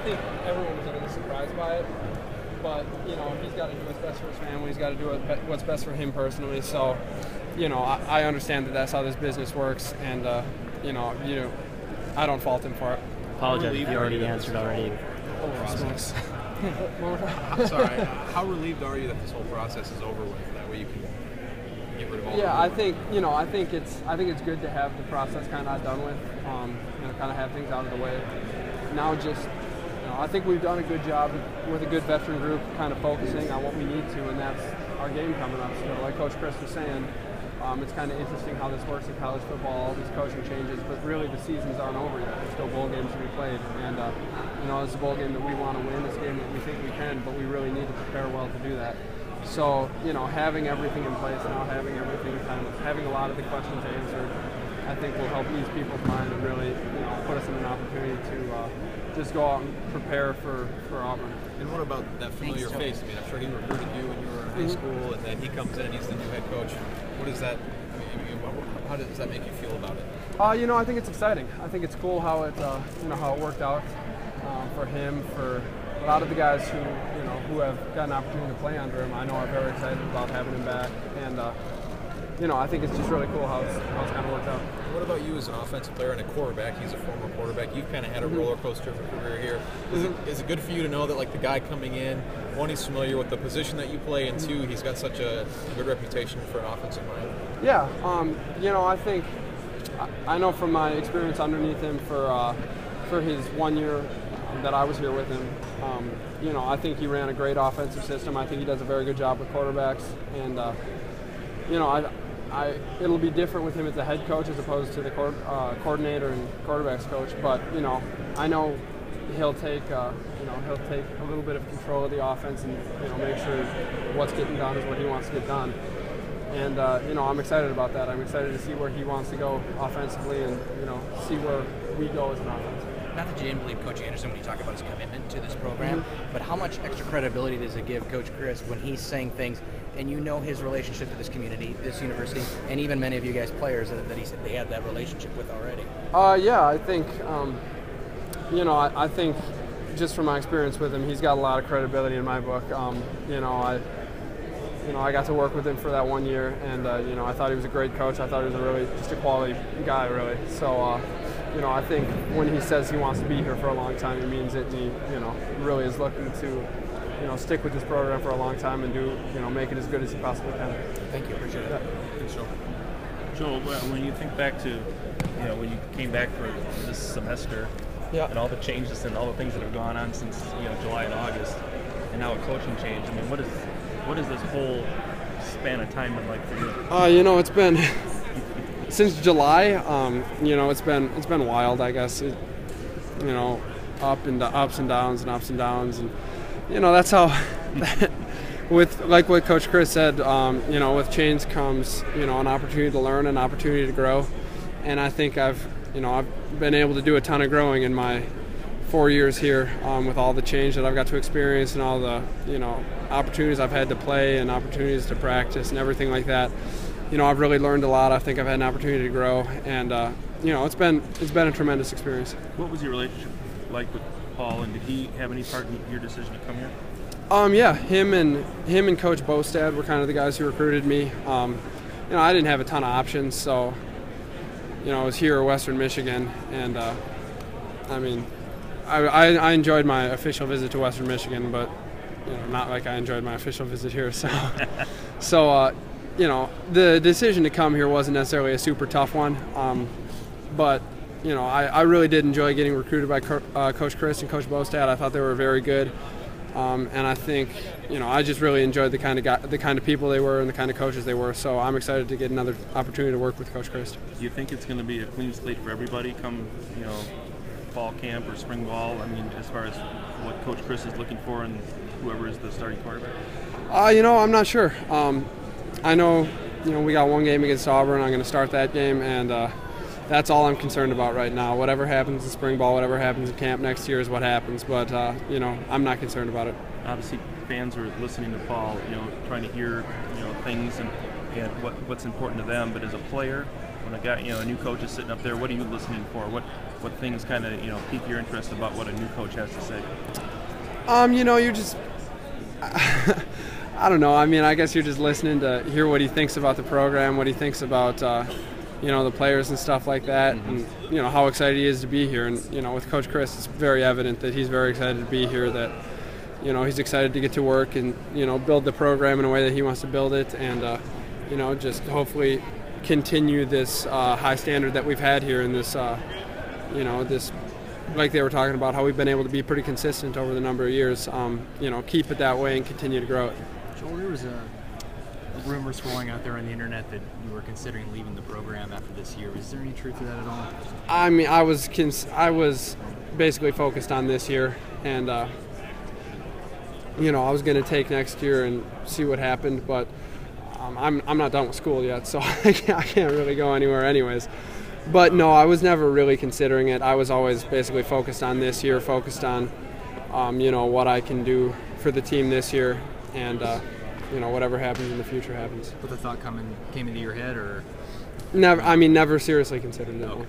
think everyone was a little surprised by it. But, you know, he's got to do what's best for his family. He's got to do what's best for him personally. So, you know, I understand that that's how this business works. And, you know, I don't fault him for it. Apologize if you already answered already. Process. I'm sorry. How relieved are you that this whole process is over with? That way you can get rid of all. Yeah, I think it's good to have the process kind of done with. You know, kind of have things out of the way. Now, just I think we've done a good job with a good veteran group, kind of focusing on what we need to, and that's our game coming up. So, like Coach Chryst was saying, it's kind of interesting how this works in college football, all these coaching changes, but really the seasons aren't over yet. There's still bowl games to be played, and you know, it's a bowl game that we want to win. It's a game that we think we can, but we really need to prepare well to do that. So, you know, having everything in place now, having a lot of the questions answered, I think will help ease people's mind and really, you know, put us in an opportunity to just go out and prepare for Auburn. And what about that familiar face? I mean, I'm sure he recruited you when you were in high school, and then he comes in, he's the new head coach. What is that? I mean, how does that make you feel about it? You know, I think it's exciting. I think it's cool how it, you know, how it worked out for him, for a lot of the guys who have got an opportunity to play under him. I know are very excited about having him back, and you know, I think it's just really cool how it's kind of worked out. What about you as an offensive player and a quarterback? He's a former quarterback. You've kind of had a roller coaster of a career here. Is it good for you to know that, like, the guy coming in, one, he's familiar with the position that you play, and two, he's got such a good reputation for an offensive mind? Yeah, you know, I know from my experience underneath him for his 1 year that I was here with him, you know, I think he ran a great offensive system. I think he does a very good job with quarterbacks, and you know, it'll be different with him as a head coach as opposed to the coordinator and quarterbacks coach. But you know, I know he'll take a little bit of control of the offense and, you know, make sure what's getting done is what he wants to get done. And you know, I'm excited about that. I'm excited to see where he wants to go offensively, and, you know, see where we go as an offense. Not that you didn't believe Coach Anderson when you talk about his commitment to this program, but how much extra credibility does it give Coach Chryst when he's saying things, and you know his relationship to this community, this university, and even many of you guys players that he said they have that relationship with already? Yeah, I think, you know, I think just from my experience with him, he's got a lot of credibility in my book. You know, I got to work with him for that 1 year, and you know, I thought he was a great coach. I thought he was just a quality guy, really. So, you know, I think when he says he wants to be here for a long time, he means it, and he, you know, really is looking to, you know, stick with this program for a long time and make it as good as he possibly can. Thank you. Appreciate it. Thanks, Joel. Joel, when you think back to, you know, when you came back for this semester, and all the changes and all the things that have gone on since, you know, July and August, and now a coaching change, I mean, what is this whole span of time been like for you? You know, it's been since July. You know, it's been wild, I guess. You know, ups and downs, and you know, that's how. With, like what Coach Chryst said, you know, with change comes, you know, an opportunity to learn, an opportunity to grow, and I think I've been able to do a ton of growing in my 4 years here, with all the change that I've got to experience and all the, you know, opportunities I've had to play and opportunities to practice and everything like that. You know, I've really learned a lot. I think I've had an opportunity to grow, and you know, it's been a tremendous experience. What was your relationship like with Paul, and did he have any part in your decision to come here? Yeah, him and Coach Bostad were kind of the guys who recruited me. You know, I didn't have a ton of options, so, you know, I was here at Western Michigan, and I mean, I enjoyed my official visit to Western Michigan, but, you know, not like I enjoyed my official visit here. So, you know, the decision to come here wasn't necessarily a super tough one, but, you know, I really did enjoy getting recruited by Coach Chryst and Coach Bostad. I thought they were very good, and I think, you know, I just really enjoyed the kind of people they were and the kind of coaches they were. So I'm excited to get another opportunity to work with Coach Chryst. Do you think it's going to be a clean slate for everybody come, you know, fall camp or spring ball? I mean, as far as what Coach Chryst is looking for and whoever is the starting quarterback? You know, I'm not sure. I know, you know, we got one game against Auburn. I'm going to start that game, and that's all I'm concerned about right now. Whatever happens in spring ball, whatever happens in camp next year is what happens. But, you know, I'm not concerned about it. Obviously, fans are listening to Paul, you know, trying to hear, you know, things and what's important to them. But as a player, when a guy, a new coach is sitting up there, what are you listening for? What things kind of, pique your interest about what a new coach has to say? You're just, I don't know. I mean, I guess you're just listening to hear what he thinks about the program, what he thinks about, the players and stuff like that, and, how excited he is to be here. And, with Coach Chryst, it's very evident that he's very excited to be here, that, he's excited to get to work and, build the program in a way that he wants to build it, and, just hopefully continue this high standard that we've had here in this, this, like they were talking about, how we've been able to be pretty consistent over the number of years, keep it that way and continue to grow it. Joel, there was a rumor swirling out there on the internet that you were considering leaving the program after this year. Is there any truth to that at all? I mean, I was basically focused on this year, and I was going to take next year and see what happened, but I'm not done with school yet, so I can't really go anywhere anyways. But no, I was never really considering it. I was always basically focused on this year, focused on what I can do for the team this year, and whatever happens in the future happens. But the thought came into your head, or never? I mean, never seriously considered it. Okay.